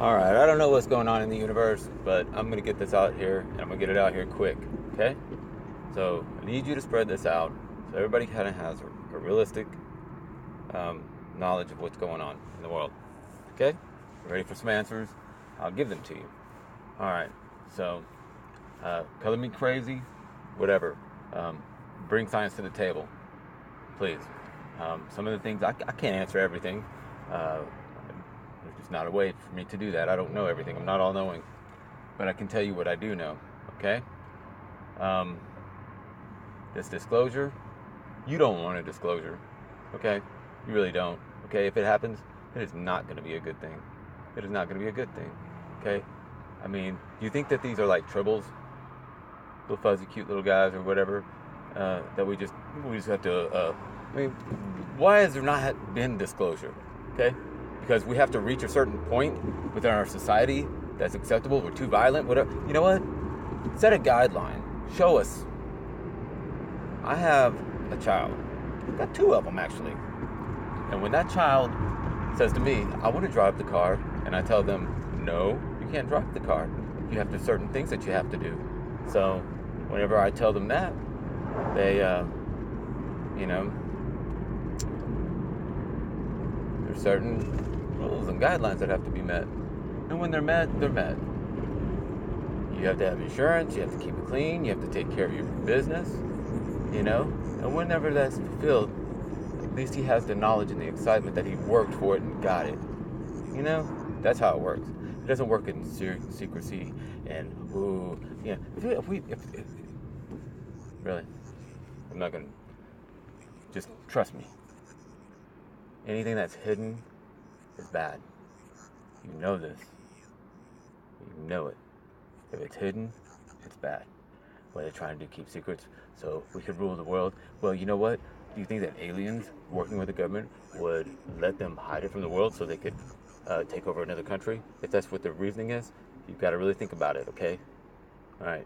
All right, I don't know what's going on in the universe, but I'm going to get this out here, and I'm going to get it out here quick, okay? So I need you to spread this out so everybody kind of has a realistic knowledge of what's going on in the world, okay? Ready for some answers? I'll give them to you. All right, so color me crazy, whatever. Bring science to the table, please. Some of the things, I can't answer everything. There's just not a way for me to do that. I don't know everything. I'm not all-knowing. But I can tell you what I do know, okay? This disclosure, you don't want a disclosure, okay? You really don't, okay? If it happens, it is not going to be a good thing. It is not going to be a good thing, okay? I mean, do you think that these are like tribbles? Little fuzzy, cute little guys or whatever, that we just have to, I mean, why has there not been disclosure, okay? Because we have to reach a certain point within our society that's acceptable. We're too violent, whatever. You know what? Set a guideline. Show us. I have a child. I've got two of them, actually. And when that child says to me, I want to drive the car, and I tell them, no, you can't drive the car. You have to certain things that you have to do. So whenever I tell them that, they, there's certain rules and guidelines that have to be met. And when they're met, they're met. You have to have insurance, you have to keep it clean, you have to take care of your business, And whenever that's fulfilled, at least he has the knowledge and the excitement that he worked for it and got it. That's how it works. It doesn't work in secrecy and, really, I'm not going to, just trust me. Anything that's hidden is bad. You know this. You know it. If it's hidden, it's bad. Well, they're trying to keep secrets so we could rule the world. Well, you know what? Do you think that aliens working with the government would let them hide it from the world so they could take over another country? If that's what their reasoning is, you've got to really think about it, okay? All right.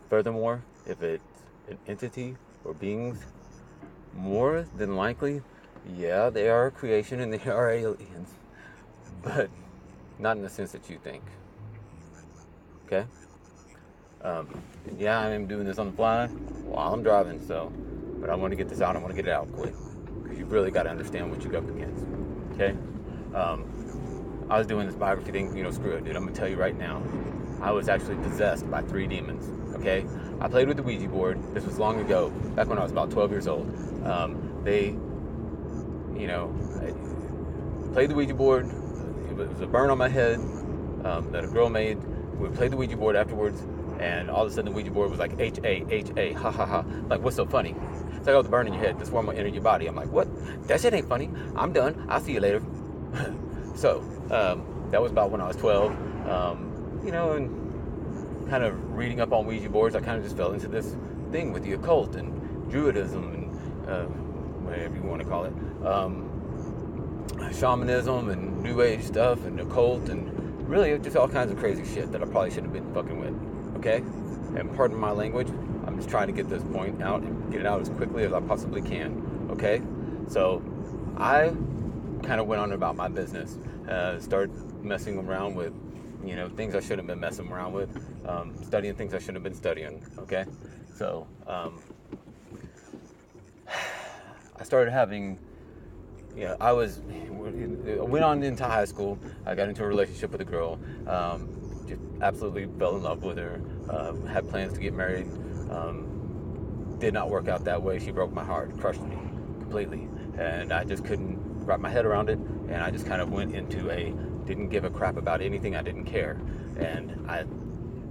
Furthermore, if it's an entity or beings, more than likely, yeah, they are a creation and they are aliens, but not in the sense that you think. Okay? Yeah, I am doing this on the fly while I'm driving, but I want to get this out. I want to get it out quick because you've really got to understand what you're up against. Okay? I was doing this biography thing, screw it, dude. I'm going to tell you right now. I was actually possessed by 3 demons. Okay? I played with the Ouija board. This was long ago, back when I was about 12 years old. I played the Ouija board. It was a burn on my head that a girl made. We played the Ouija board afterwards, and all of a sudden the Ouija board was like H-A, ha ha ha. Like, what's so funny? It's like, oh, the burn in your head. This worm will enter your body. I'm like, what? That shit ain't funny. I'm done. I'll see you later. So, that was about when I was 12. And kind of reading up on Ouija boards, I kind of just fell into this thing with the occult and Druidism and whatever you want to call it. Shamanism and New Age stuff and occult and really just all kinds of crazy shit that I probably shouldn't have been fucking with, okay? And pardon my language, I'm just trying to get this point out and get it out as quickly as I possibly can, okay? So I kind of went on about my business, started messing around with, things I shouldn't have been messing around with, studying things I shouldn't have been studying, okay? So I started having, I went on into high school. I got into a relationship with a girl. Just absolutely fell in love with her. Had plans to get married. Did not work out that way. She broke my heart, crushed me completely. And I just couldn't wrap my head around it. And I just kind of went into didn't give a crap about anything. I didn't care. And I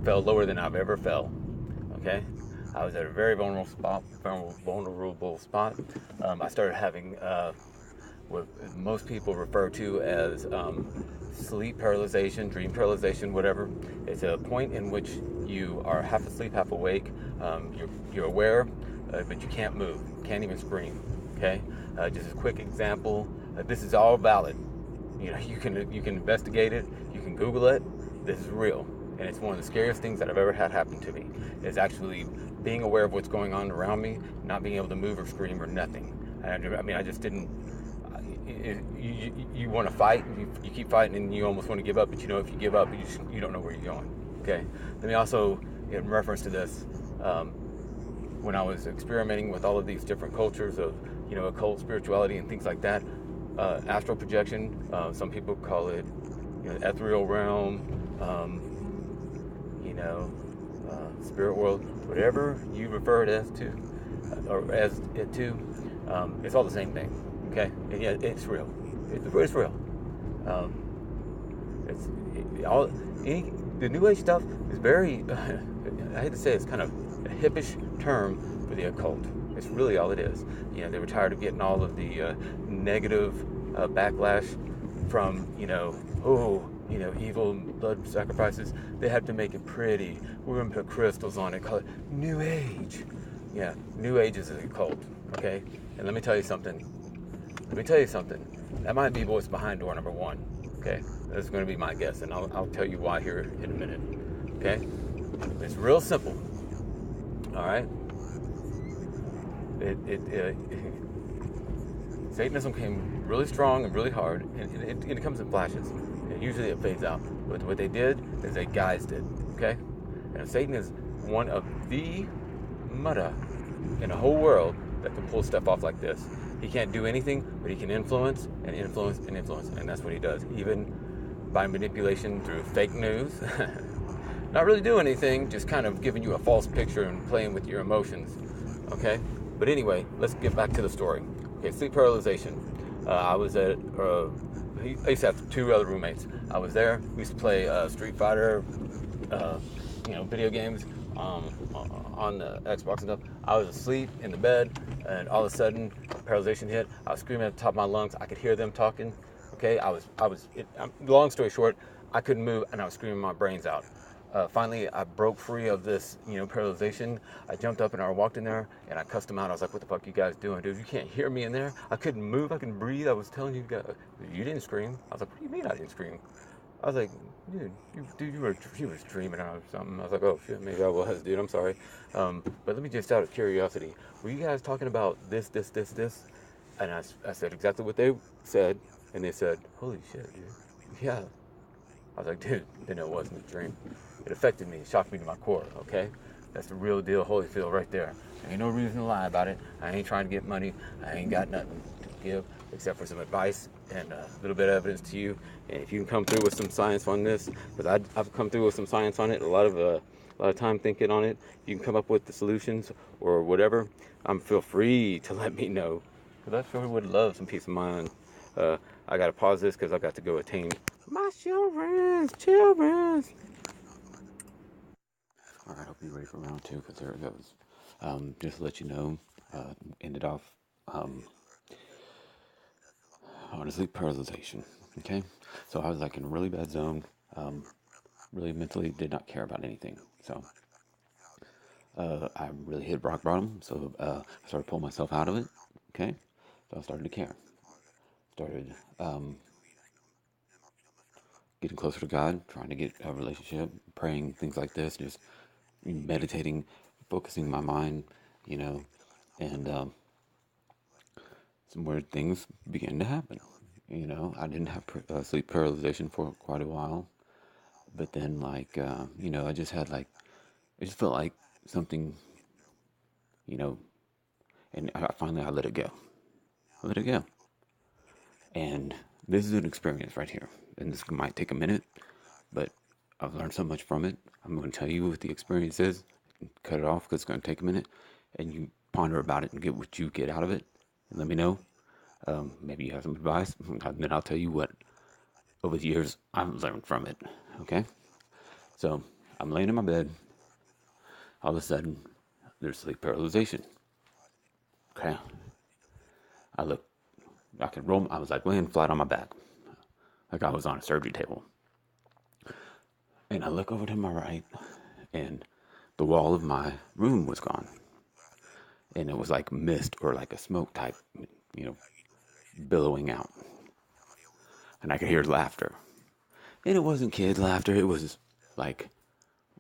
fell lower than I've ever fell. Okay? I was at a very vulnerable spot. I started having what most people refer to as sleep paralyzation, dream paralyzation, whatever. It's a point in which you are half asleep, half awake. You're aware, but you can't move, can't even scream. Okay, just a quick example. This is all valid. You can investigate it. You can Google it. This is real, and it's one of the scariest things that I've ever had happen to me. Is actually being aware of what's going on around me, not being able to move or scream or nothing. I just didn't. you want to fight, you keep fighting, and you almost want to give up, but if you give up, you don't know where you're going. Okay. Let me also, in reference to this, when I was experimenting with all of these different cultures of occult spirituality and things like that, astral projection, some people call it ethereal realm, you know, spirit world, whatever you refer it as to, or as it to, it's all the same thing. Okay, and yeah, it's real. It's real. Um, it's all the New Age stuff is very. I hate to say it's kind of a hippish term for the occult. It's really all it is. They were tired of getting all of the negative backlash from evil blood sacrifices. They had to make it pretty. We're gonna put crystals on it. Call it New Age. Yeah, New Age is a cult. Okay, and let me tell you something. That might be what's behind door number one. Okay, that's going to be my guess, and I'll tell you why here in a minute. Okay, it's real simple. All right. Satanism came really strong and really hard, and it comes in flashes. And usually it fades out. But what they did is they guised it. Okay, and Satan is one of the mudda in the whole world that can pull stuff off like this. He can't do anything, but he can influence and influence and influence, and that's what he does. Even by manipulation through fake news, not really doing anything, just kind of giving you a false picture and playing with your emotions. Okay, but anyway, let's get back to the story. Okay, sleep paralyzation. I was at. I used to have 2 other roommates. I was there. We used to play Street Fighter, video games on the Xbox and stuff. I was asleep in the bed, and all of a sudden, paralyzation hit. I was screaming at the top of my lungs. I could hear them talking. Okay, long story short, I couldn't move, and I was screaming my brains out. Finally, I broke free of this, paralyzation. I jumped up and I walked in there and I cussed them out. I was like, "What the fuck you guys doing, dude? You can't hear me in there. I couldn't move. I couldn't breathe. I was telling you guys, you didn't scream." I was like, "What do you mean I didn't scream?" I was like, "Dude, you were dreaming or something." I was like, "Oh shit, maybe I was, dude. I'm sorry." But let me just out of curiosity, were you guys talking about this? And I said exactly what they said, and they said, "Holy shit, dude. Yeah." I was like, "Dude, then it wasn't a dream. It affected me. It shocked me to my core, okay? That's the real deal Holyfield right there. There ain't no reason to lie about it. I ain't trying to get money. I ain't got nothing to give except for some advice and a little bit of evidence to you. And if you can come through with some science on this, because I've come through with some science on it, a lot of time thinking on it. You can come up with the solutions or whatever. Feel free to let me know, because I sure would love some peace of mind. I gotta pause this because I got to go attain my children. All right, I'll be ready for round 2 because there it goes. Just to let you know, ended off on a sleep paralyzation. Okay, so I was like in a really bad zone. Really mentally did not care about anything. So I really hit rock bottom. So I started pulling myself out of it. Okay, so I started to care. Started getting closer to God, trying to get a relationship, praying, things like this, just meditating, focusing my mind, and some weird things began to happen. I didn't have sleep paralyzation for quite a while, but then I just had it just felt like something, and finally I let it go. I let it go. And this is an experience right here. And this might take a minute, but I've learned so much from it. I'm going to tell you what the experience is, cut it off because it's going to take a minute, and you ponder about it and get what you get out of it, and let me know. Maybe you have some advice, and then I'll tell you what, over the years, I've learned from it, okay? So, I'm laying in my bed. All of a sudden, there's sleep paralyzation, okay? I could roll, I was like laying flat on my back, like I was on a surgery table. And I look over to my right, and the wall of my room was gone. And it was like mist or like a smoke type, billowing out. And I could hear laughter. And it wasn't kids' laughter, it was like,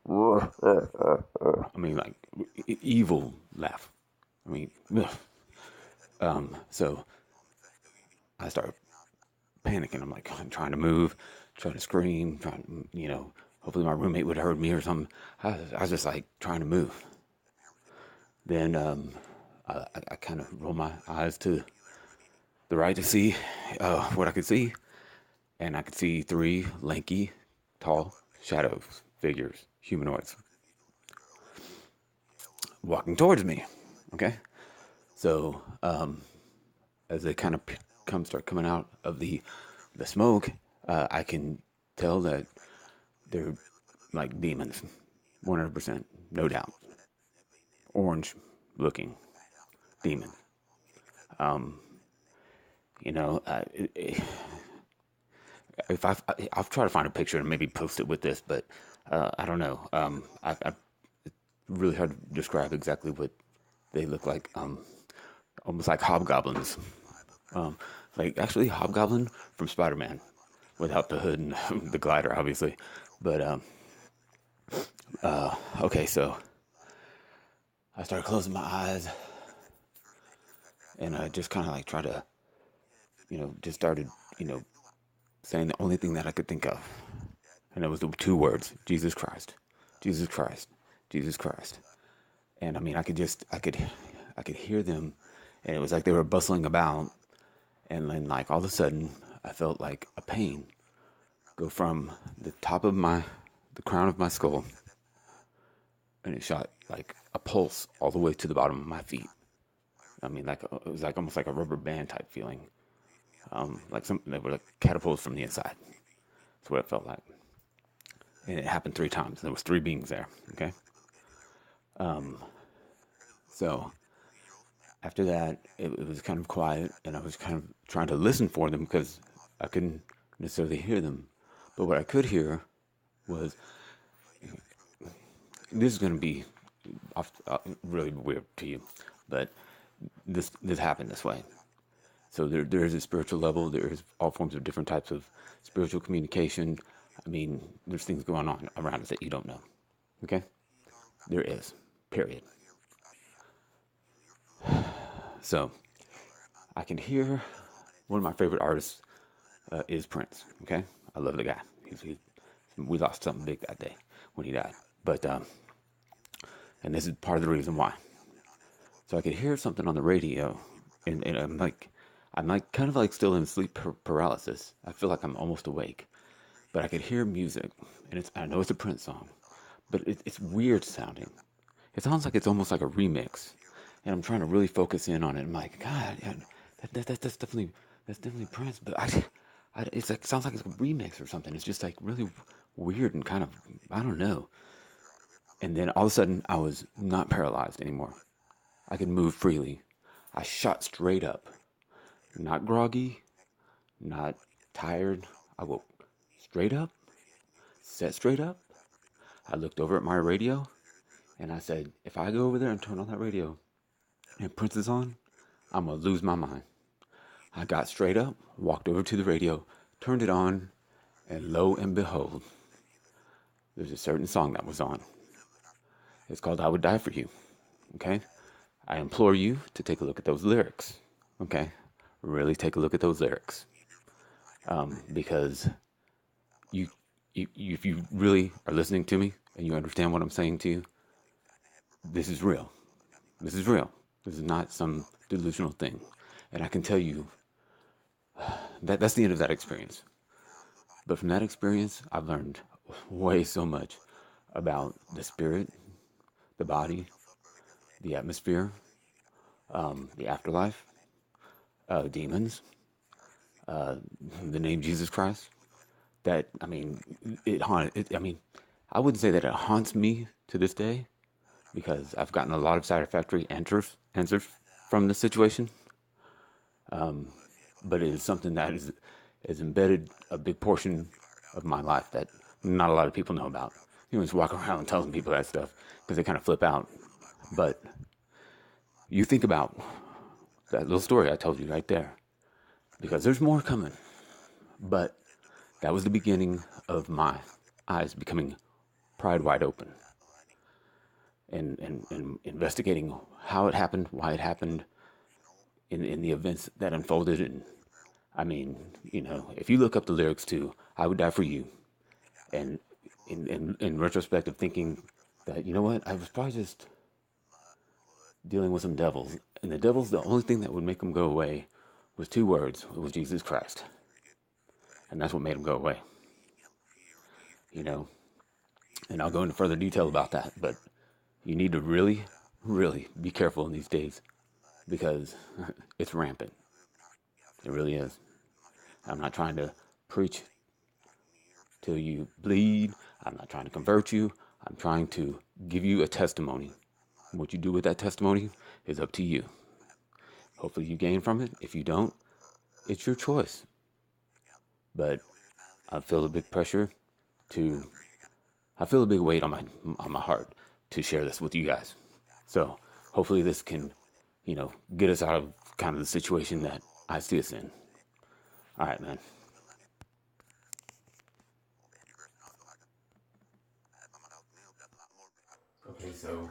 like evil laugh. So I start panicking. I'm trying to move, trying to scream, hopefully my roommate would have heard me or something. I was just like trying to move. Then I kind of roll my eyes to the right to see what I could see, and I could see three lanky, tall shadows, figures, humanoids, walking towards me. Okay, so as they kind of start coming out of the smoke, I can tell that they're like demons, 100%, no doubt. Orange looking demon. Um, you know, if I'll try to find a picture and maybe post it with this, but I don't know. I really hard to describe exactly what they look like. Almost like hobgoblins. Um, like actually Hobgoblin from Spider-Man, without the hood and the glider, obviously. But okay, so I started closing my eyes, and I just kind of like try to, just started, you know, saying the only thing that I could think of, and it was the two words: Jesus Christ, Jesus Christ, Jesus Christ. And I mean, I could hear them, and it was like they were bustling about, and then like all of a sudden, I felt like a pain go from the top of the crown of my skull, and it shot like a pulse all the way to the bottom of my feet. I mean, like it was like almost like a rubber band type feeling, like something that would like catapult from the inside. That's what it felt like, and it happened three times. There was three beings there. Okay, so after that, it was kind of quiet, and I was kind of trying to listen for them because I couldn't necessarily hear them. But what I could hear was, this is going to be really weird to you, but this happened this way. So there is a spiritual level. There is all forms of different types of spiritual communication. I mean, there's things going on around us that you don't know. Okay, there is. Period. So I can hear one of my favorite artists is Prince. Okay, I love the guy. We lost something big that day when he died. But and this is part of the reason why. So I could hear something on the radio, and I'm like kind of like still in sleep paralysis. I feel like I'm almost awake, but I could hear music, and I know it's a Prince song, but it's weird sounding. It sounds like it's almost like a remix, and I'm trying to really focus in on it. I'm like, God, yeah, that's definitely Prince, but it's like sounds like it's a remix or something. It's just like really weird and kind of, I don't know. And then all of a sudden, I was not paralyzed anymore. I could move freely. I shot straight up, not groggy, not tired. I woke straight up, sat straight up. I looked over at my radio, and I said, if I go over there and turn on that radio and Prince is on, I'm going to lose my mind. I got straight up, walked over to the radio, turned it on, and lo and behold, there's a certain song that was on. It's called I Would Die For You. Okay? I implore you to take a look at those lyrics. Okay? Really take a look at those lyrics. Because if you really are listening to me and you understand what I'm saying to you, this is real. This is real. This is not some delusional thing. And I can tell you that that's the end of that experience. But from that experience, I've learned way so much about the spirit, the body, the atmosphere, the afterlife, demons, the name Jesus Christ. That I mean, I mean, I wouldn't say that it haunts me to this day because I've gotten a lot of satisfactory answers from this situation. But it is something that is embedded a big portion of my life that not a lot of people know about. You know, just walk around telling people that stuff because they kind of flip out. But you think about that little story I told you right there, because there's more coming. But that was the beginning of my eyes becoming pried wide open and investigating how it happened, why it happened, in the events that unfolded. And I mean, if you look up the lyrics to "I Would Die for You," and in retrospect of thinking that, you know what, I was probably just dealing with some devils, and the devils, the only thing that would make them go away was two words. It was Jesus Christ, and that's what made them go away. You know, and I'll go into further detail about that, but you need to really, really be careful in these days because it's rampant. It really is. I'm not trying to preach till you bleed. I'm not trying to convert you. I'm trying to give you a testimony. What you do with that testimony is up to you. Hopefully you gain from it. If you don't, it's your choice. But I feel a big pressure to I feel a big weight on my heart to share this with you guys. So hopefully this can, get us out of kind of the situation that I see us in. All right, man. Okay, so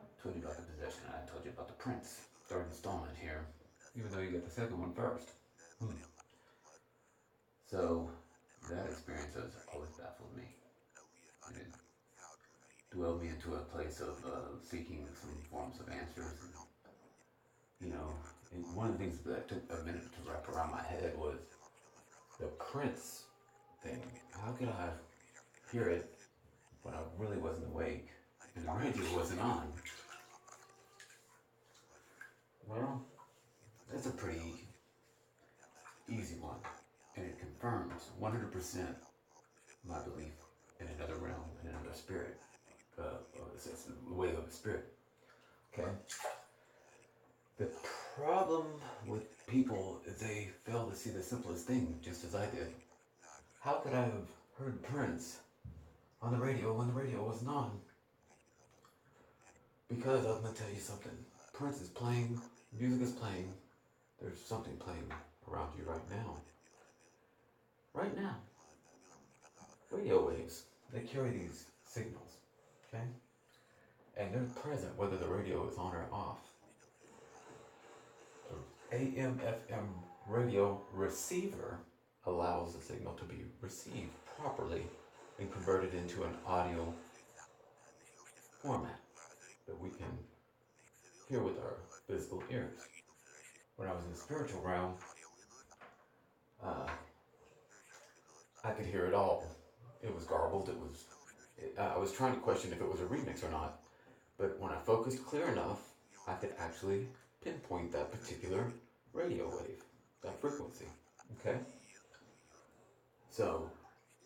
I told you about the possession. I told you about the prince. Third installment here, even though you get the second one first. So that experience has always baffled me. And it dwelled me into a place of seeking some forms of answers. And one of the things that took a minute to wrap around my head was the prince thing. How could I hear it when I really wasn't awake and the radio wasn't on? Well, that's a pretty easy one, and it confirms 100% my belief in another realm, in another spirit, it's the way of the spirit. Okay. The problem with people is they fail to see the simplest thing, just as I did. How could I have heard Prince on the radio when the radio wasn't on? Because I'm gonna tell you something. Prince is playing, music is playing. There's something playing around you right now. Right now. Radio waves, they carry these signals, okay? And they're present whether the radio is on or off. AM FM radio receiver allows the signal to be received properly and converted into an audio format that we can hear with our physical ears. When I was in the spiritual realm, uh, I could hear it all. It was garbled. I was trying to question if it was a remix or not, but when I focused clear enough, I could actually pinpoint that particular radio wave, that frequency. Okay. So,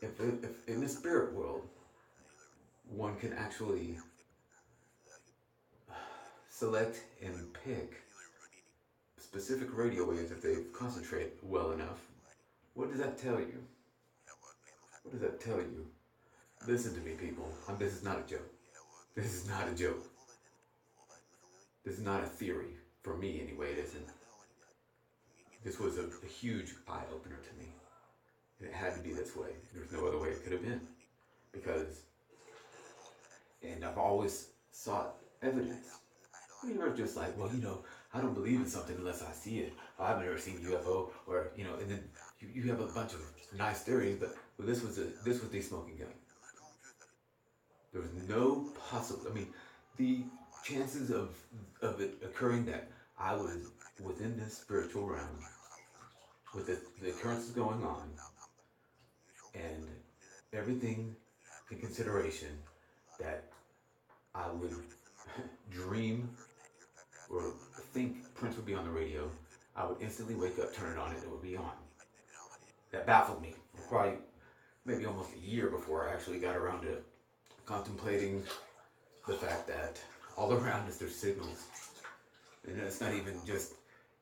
if in the spirit world, one can actually select and pick specific radio waves if they concentrate well enough, what does that tell you? What does that tell you? Listen to me, people. This is not a joke. This is not a joke. This is not a theory. For me, anyway, it isn't. This was a huge eye opener to me. And it had to be this way. There's no other way it could have been. Because, and I've always sought evidence. You're just like, well, I don't believe in something unless I see it. I've never seen UFO, or and then you have a bunch of nice theories, but this was the smoking gun. There was no possible. I mean, the chances of it occurring that I was within this spiritual realm with the occurrences going on and everything in consideration that I would dream or think Prince would be on the radio, I would instantly wake up, turn it on, and it would be on. That baffled me for probably maybe almost a year before I actually got around to contemplating the fact that all around us there's signals. And it's not even just,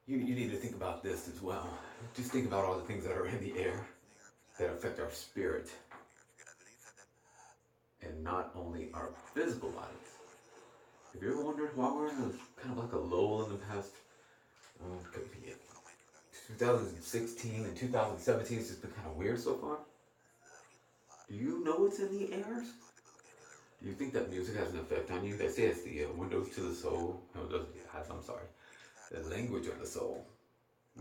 you need to think about this as well. Just think about all the things that are in the air that affect our spirit. And not only our physical bodies. Have you ever wondered why we're in a kind of like a lull in the past 2016 and 2017 has just been kind of weird so far? Do you know what's in the air? Do you think that music has an effect on you? They say it's the windows to the soul. No, it doesn't. I'm sorry. The language of the soul.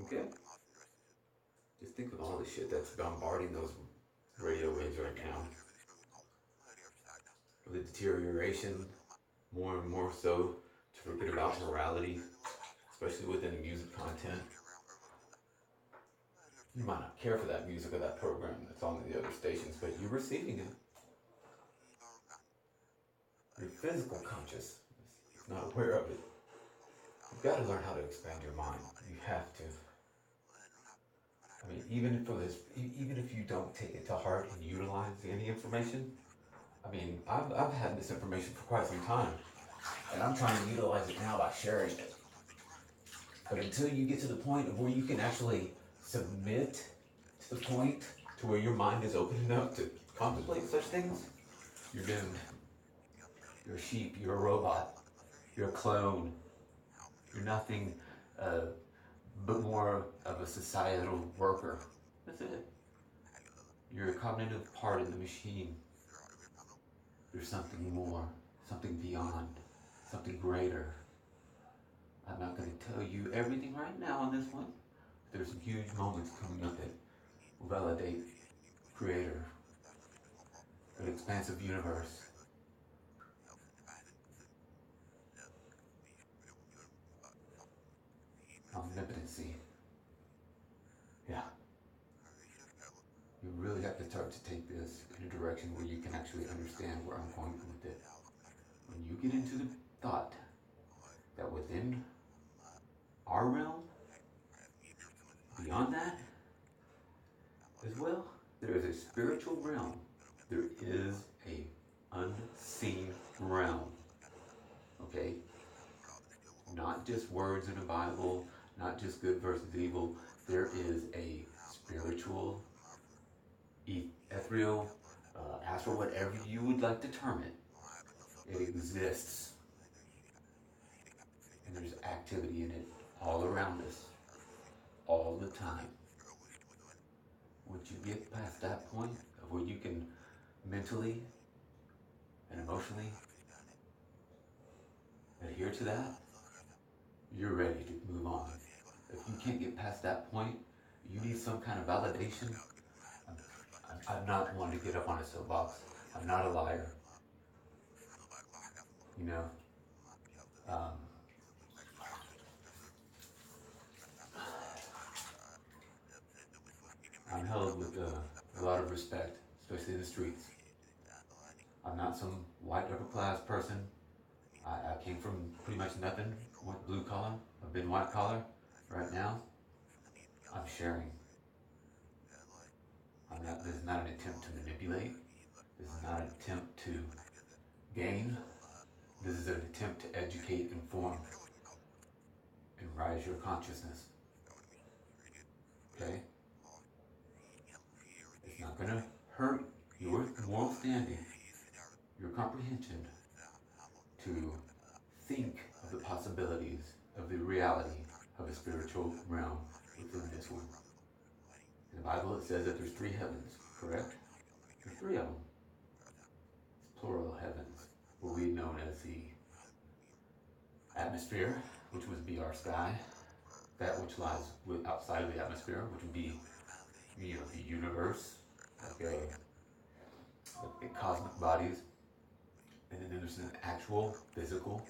Okay? Just think of all the shit that's bombarding those radio waves right now. The deterioration, more and more so, to forget about morality, especially within music content. You might not care for that music or that program that's on the other stations, but you're receiving it. Your physical conscious is not aware of it. You've got to learn how to expand your mind. You have to. I mean, even if you don't take it to heart and utilize any information, I mean, I've had this information for quite some time, and I'm trying to utilize it now by sharing it. But until you get to the point of where you can actually submit to the point to where your mind is open enough to contemplate such things, you're doomed. You're a sheep, you're a robot, you're a clone, you're nothing but more of a societal worker. That's it. You're a cognitive part of the machine. There's something more, something beyond, something greater. I'm not going to tell you everything right now on this one. There's some huge moments coming up that will validate Creator, an expansive universe. Omnipotency. Yeah. You really have to start to take this in a direction where you can actually understand where I'm going with it. When you get into the thought that within our realm, beyond that, as well, there is a spiritual realm. There is a unseen realm. Okay? Not just words in the Bible, not just good versus evil. There is a spiritual, ethereal, astral, whatever you would like to term it. It exists. And there's activity in it all around us, all the time. Once you get past that point of where you can mentally and emotionally adhere to that, you're ready to move on. If you can't get past that point, you need some kind of validation. I'm not one to get up on a soapbox. I'm not a liar. You know, I'm held with a lot of respect, especially in the streets. I'm not some white upper class person. I came from pretty much nothing, went blue collar. I've been white collar. Right now, I'm sharing. This is not an attempt to manipulate. This is not an attempt to gain. This is an attempt to educate, inform, and rise your consciousness. Okay? It's not going to hurt your moral standing, your comprehension, to think of the possibilities of the reality of a spiritual realm within this one. In the Bible it says that there's 3 heavens, correct? There's 3 of them. It's plural heavens, what we know as the atmosphere, which would be our sky, that which lies outside of the atmosphere, which would be, the universe, like cosmic bodies, and then there's an actual physical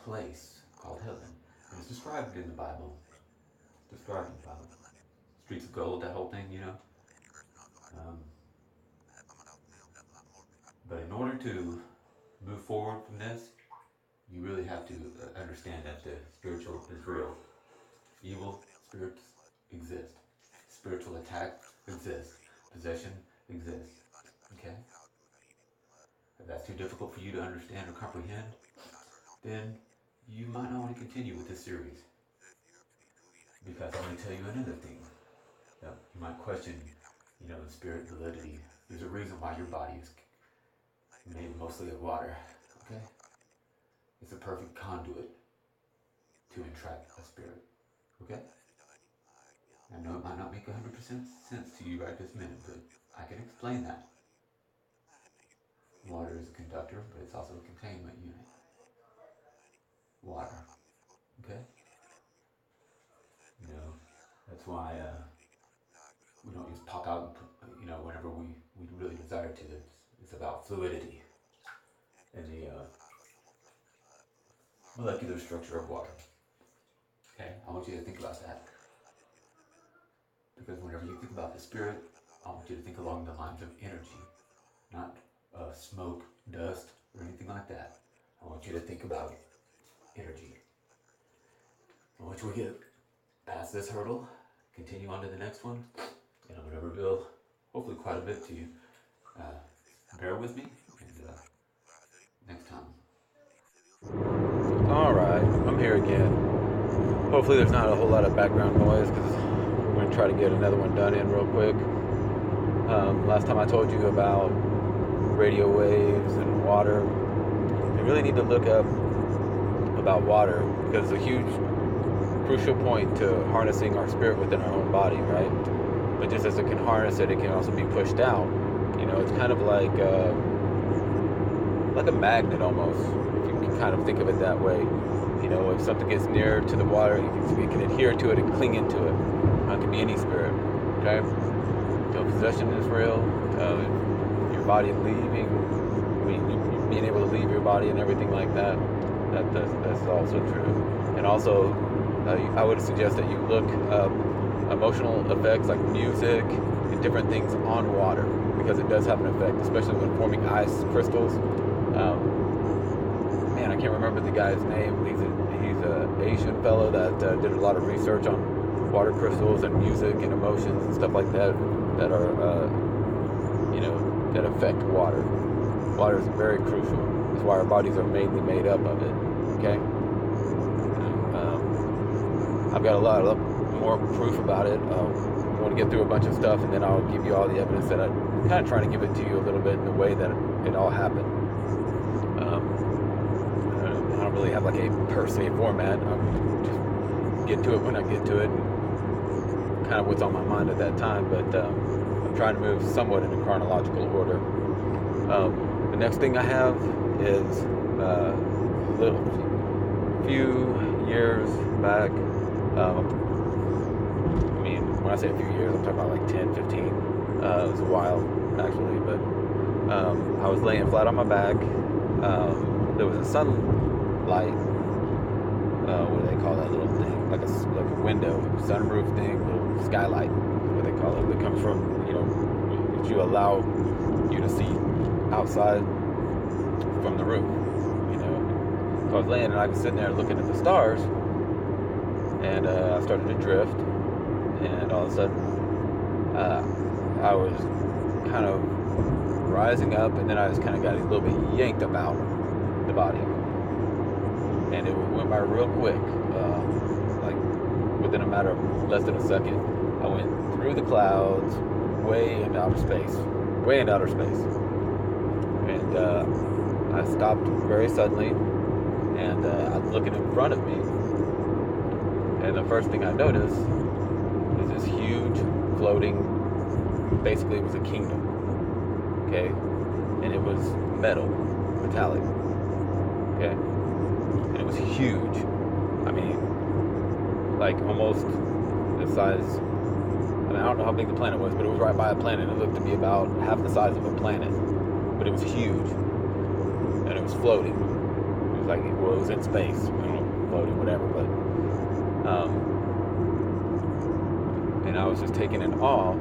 place called heaven. And it's described in the Bible. Streets of gold, that whole thing, But in order to move forward from this, you really have to understand that the spiritual is real. Evil spirits exist. Spiritual attack exists. Possession exists. Okay? If that's too difficult for you to understand or comprehend, then you might not want to continue with this series. Because I'm going to tell you another thing. You might question, the spirit validity. There's a reason why your body is made mostly of water. Okay? It's a perfect conduit to entrap a spirit. Okay? I know it might not make 100% sense to you right this minute, but I can explain that. Water is a conductor, but it's also a containment unit. Water. Okay? That's why we don't just pop out and whenever we really desire to. It's about fluidity and the molecular structure of water. Okay, I want you to think about that. Because whenever you think about the spirit, I want you to think along the lines of energy, not smoke, dust, or anything like that. I want you to think about energy. And once we get past this hurdle, continue on to the next one, and I'm going to reveal hopefully quite a bit to you. Bear with me, and next time. Alright, I'm here again. Hopefully there's not a whole lot of background noise because we're going to try to get another one done in real quick. Last time I told you about radio waves and water. You really need to look up about water because it's a huge, crucial point to harnessing our spirit within our own body, right? But just as it can harness it, it can also be pushed out. It's kind of like a magnet almost, if you can kind of think of it that way. If something gets near to the water, it can adhere to it and cling into it. It can be any spirit, okay? Possession is real. Your body leaving, being able to leave your body and everything like that, that's also true. And also, I would suggest that you look up emotional effects like music and different things on water because it does have an effect, especially when forming ice crystals. Man, I can't remember the guy's name. He's an Asian fellow that did a lot of research on water crystals and music and emotions and stuff like that that are, that affect water. Water is very crucial. That's why our bodies are mainly made up of it. Okay. I've got a lot more proof about it. I want to get through a bunch of stuff, and then I'll give you all the evidence that I'm kind of trying to give it to you a little bit in the way that it all happened. I don't really have like a per se format. I'll just get to it when I get to it, and kind of what's on my mind at that time. But I'm trying to move somewhat in a chronological order. The next thing I have is a few years back. When I say a few years, I'm talking about like 10, 15. It was a while, actually, but I was laying flat on my back. There was a sunlight, what do they call that little thing? Like a window, sunroof thing, little skylight, what they call it. That comes from, that you allow you to see outside from the roof, So I was laying and I was sitting there looking at the stars, and I started to drift, and all of a sudden I was kind of rising up, and then I just kind of got a little bit yanked about the body, and it went by real quick, like within a matter of less than a second. I went through the clouds, way into outer space, and I stopped very suddenly, and I was looking in front of me, and the first thing I noticed is this huge floating, basically it was a kingdom, okay, and it was metallic, okay, and it was huge. Like almost the size, I don't know how big the planet was, but it was right by a planet. It looked to be about half the size of a planet, but it was huge, and it was floating. It was like, it was in space, I don't know, floating, whatever, but and I was just taken in awe,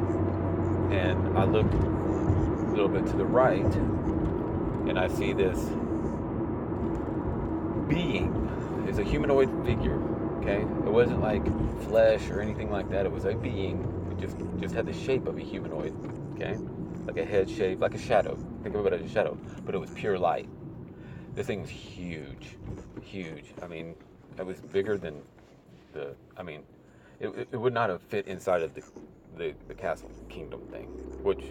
and I looked a little bit to the right, and I see this being. It's a humanoid figure, okay? It wasn't like flesh or anything like that. It was a being. It just had the shape of a humanoid, okay? Like a head shape, like a shadow. Think of it as a shadow, but it was pure light. This thing was huge. It was bigger than it would not have fit inside of the castle kingdom thing, which,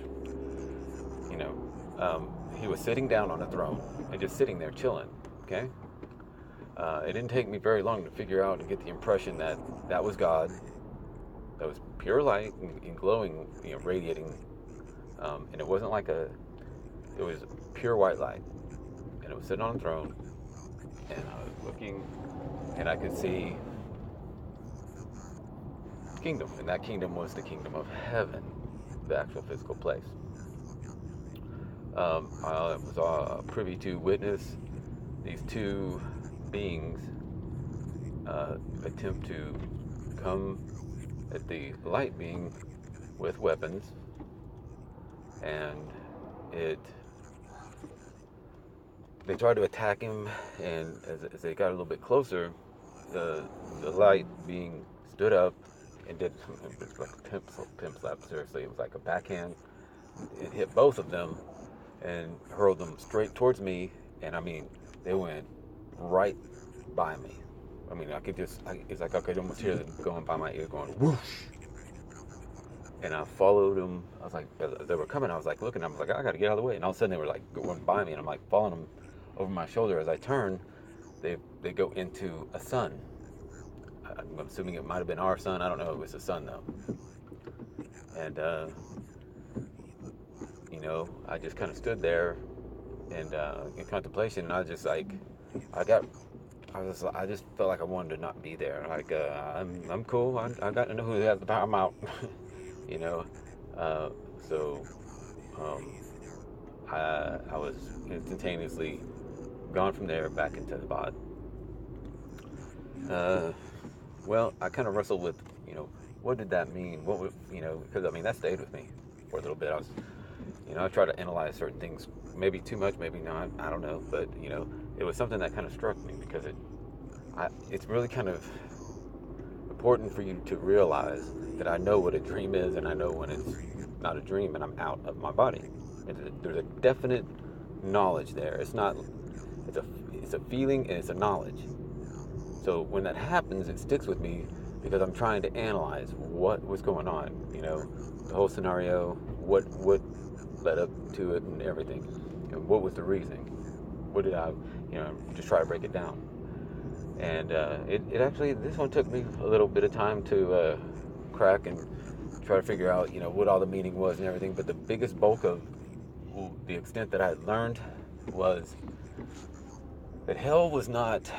he was sitting down on a throne and just sitting there chilling, okay? It didn't take me very long to figure out and get the impression that that was God. That was pure light and glowing, radiating, and it wasn't like it was pure white light, and it was sitting on a throne, and I was looking, and I could see kingdom, and that kingdom was the kingdom of heaven. the actual physical place. I was privy to witness these two beings attempt to come at the light being with weapons, and it they tried to attack him, and as they got a little bit closer, the light being stood up and did it was like a pimp slap. Seriously, it was like a backhand. It hit both of them and hurled them straight towards me, and I mean, they went right by me. I mean, it's like I could almost hear them going by my ear, going whoosh. And I followed them. I was like, as they were coming, I was like looking. I was like, I gotta get out of the way. And all of a sudden, they were like going by me, and I'm like following them over my shoulder. As I turn, they go into a sun. I'm assuming it might have been our sun. I don't know if it was the sun though. And I just kind of stood there and in contemplation. And I just like, I just felt like I wanted to not be there. Like I'm cool. I got to know who has the power. I'm out. you know. So I was instantaneously gone from there back into the bod. Well, I kind of wrestled with, what did that mean? What would, because I mean that stayed with me for a little bit. I tried to analyze certain things, maybe too much, maybe not. I don't know, but it was something that kind of struck me because it's really kind of important for you to realize that I know what a dream is, and I know when it's not a dream and I'm out of my body. There's a definite knowledge there. It's a feeling and it's a knowledge. So when that happens, it sticks with me because I'm trying to analyze what was going on, the whole scenario, what led up to it and everything, and what was the reasoning. What did I, just try to break it down. And it actually, this one took me a little bit of time to crack and try to figure out, what all the meaning was and everything. But the biggest bulk of the extent that I had learned was that hell was not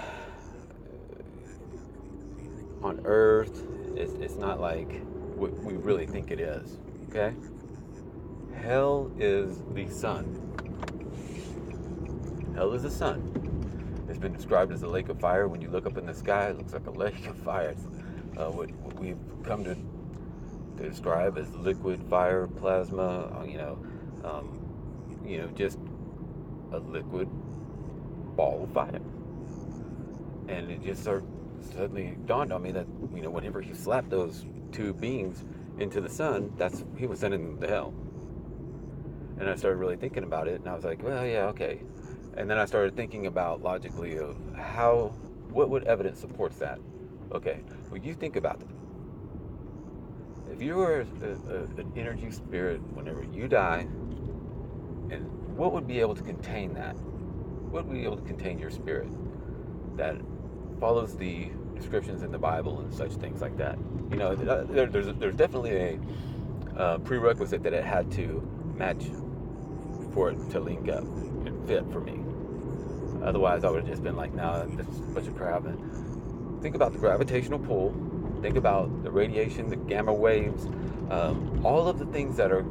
on earth. It's not like what we really think it is, okay? Hell is the sun. Hell is the sun. It's been described as a lake of fire. When you look up in the sky, it looks like a lake of fire. It's what we've come to describe as liquid fire, plasma, just a liquid ball of fire. And it just suddenly dawned on me that, whenever he slapped those two beings into the sun, he was sending them to hell. And I started really thinking about it, and I was like, well, yeah, okay. And then I started thinking about logically of what evidence supports that. Okay, well, you think about it. If you were an energy spirit, whenever you die, and what would be able to contain that? What would be able to contain your spirit that follows the descriptions in the Bible and such things like that? There's definitely a prerequisite that it had to match for it to link up and fit for me. Otherwise, I would have just been like, nah, that's a bunch of crap. And think about the gravitational pull. Think about the radiation, the gamma waves, all of the things that are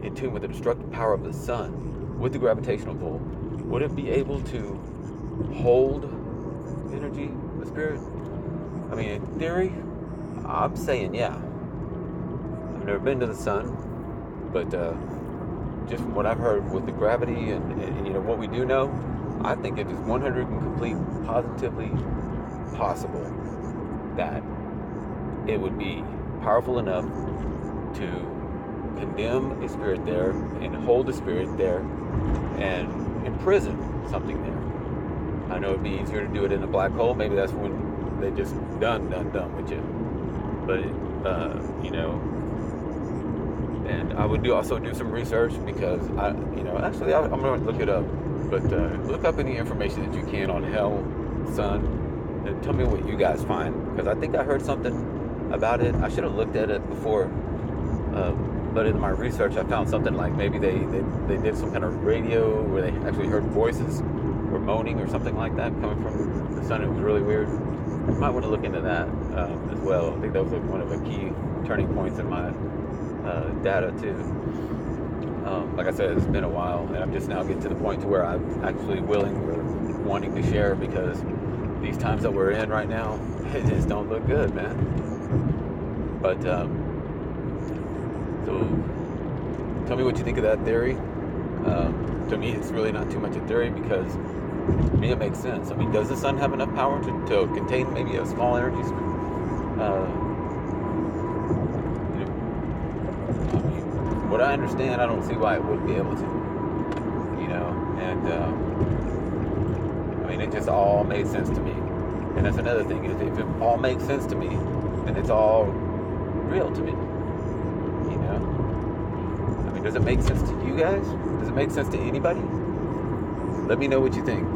in tune with the destructive power of the sun with the gravitational pull. Would it be able to hold energy, the spirit? I mean, in theory, I'm saying yeah. I've never been to the sun, but just from what I've heard with the gravity and what we do know, I think it is 100 and complete positively possible that it would be powerful enough to condemn a spirit there and hold a spirit there and imprison something there. I know it'd be easier to do it in a black hole. Maybe that's when they just done with you. But and I would also do some research because I'm going to look it up. But look up any information that you can on hell, sun, and tell me what you guys find. Because I think I heard something about it. I should have looked at it before. But in my research, I found something like maybe they did some kind of radio where they actually heard voices or moaning or something like that coming from the sun. It was really weird. You might want to look into that as well. I think that was one of the key turning points in my data too. Like I said, it's been a while, and I'm just now getting to the point to where I'm actually willing or wanting to share, because these times that we're in right now, it just don't look good, man. But so tell me what you think of that theory. To me, it's really not too much a theory, because to me it makes sense. I mean, does the sun have enough power to contain maybe a small energy? You know, I mean, from what I understand, I don't see why it wouldn't be able to. You know, and I mean, it just all made sense to me. And that's another thing, is if it all makes sense to me, then it's all real to me. You know, I mean, does it make sense to you guys? Does it make sense to anybody? Let me know what you think.